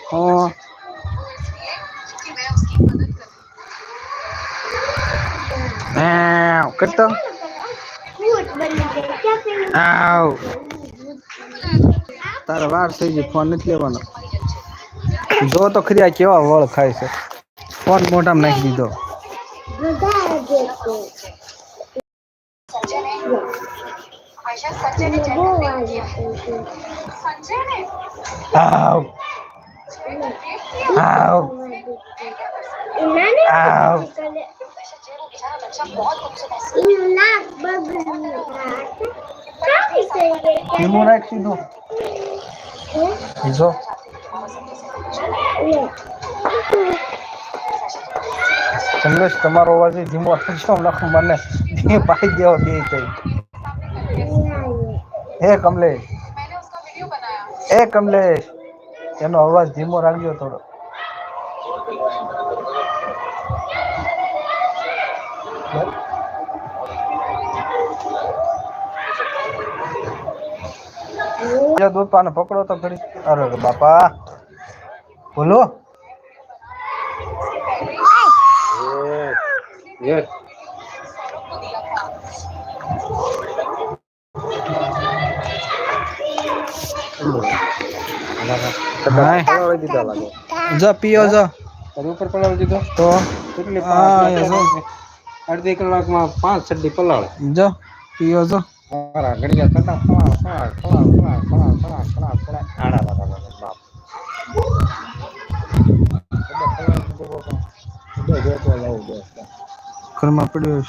हाँ करता આવ તારા વાર થઈ ગઈ ફોન નથી લેવાનો જો તો ખરી આ કેવા વળ ખાય છે ફોન મોઢામાં નાખી દીધો આવ આવ આવ ધીમું રાખ સીધું જો કમલેશ તમારો અવાજ ધીમો રાખજો લખું મને પાઈ દેવો બે કઈ હે કમલેશ એનો અવાજ ધીમો રાખજો થોડો દૂધ પાને પકડો તો ખરી અરે બાપા બોલો જો પીઓ જો ઉપર પલાળી દીધો તો કેટલી અડધી કલાકમાં 5 છડ્ડી પલાળે જો પીઓ જો ઘડિયા થતા ઘરમાં પડ્યો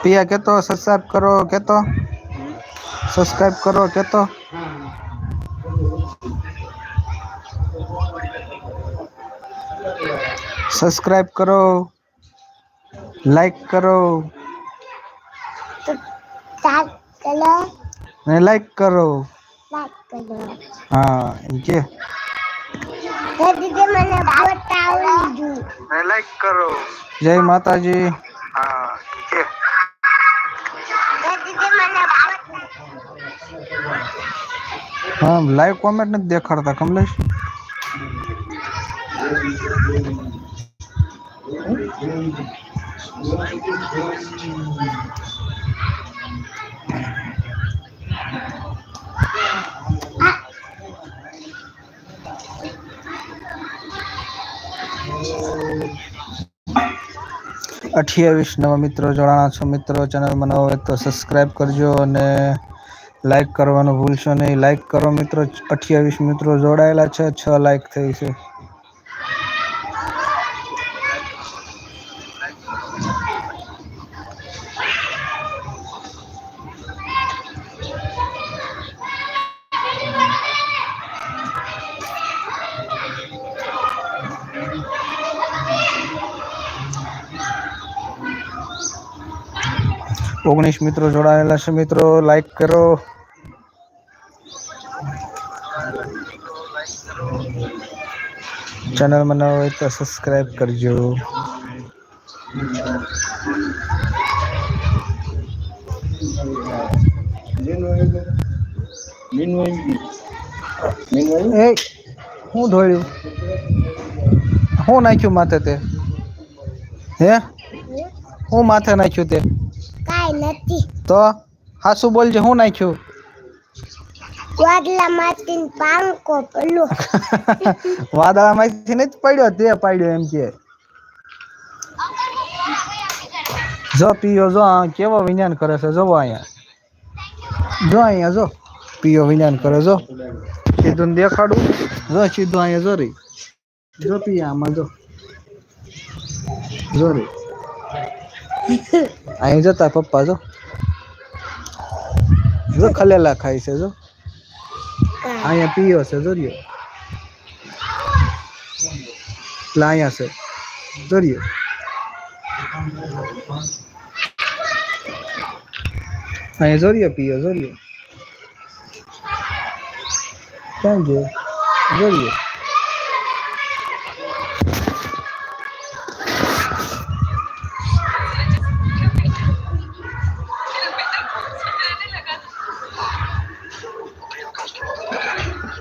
પિયા કેતો સબસ્ક્રાઇબ કરો કેતો સબસ્ક્રાઇબ કરો કેતો सब्सक्राइब करो लाइक करो नहीं लाइक करो हाँ इनके लाइक करो जय माता जी हाँ इनके हाँ लाइव कमेंट नहीं देखाड़ता कमलेश अठावीस नवा मित्रों जोड़ाना छो मित्रों चैनल में नवा तो सब्सक्राइब करजो ने लाइक करवानो भूलशो नहीं लाइक करो मित्रों 28 मित्रों जोड़ायेला छे 6 लाइक थई छे ओगनीस मित्रों जोड़ायेला छे मित्रों लाइक करो चैनल में नवा हो तो सब्सक्राइब करजो हूँ धोयु हूँ नाख्यु माथे ते हे हूँ माथे नाख्यु ते तो हासु बोल जे हूँ नाख्यु वादळामांथी પાંખો પડ્યો વાદળામાંથી નથી પડ્યો તે પડ્યો એમ કે જો પીયો જો કેવો વિજ્ઞાન કરે છે જો અહીંયા જો પીયો વિજ્ઞાન કરે જો સીધું દેખાડું જો સીધું અહીંયા જો રી જો પીયા આમાં જો રી અહીં જતા પપ્પા જો ખલેલા ખાય છે જો અહીંયા પીયો છે જોરિયો અહીંયા છે જોરિયો અહીંયા જોરિયો પીયો જોરિયો ક્યાં ગયો જોરિયો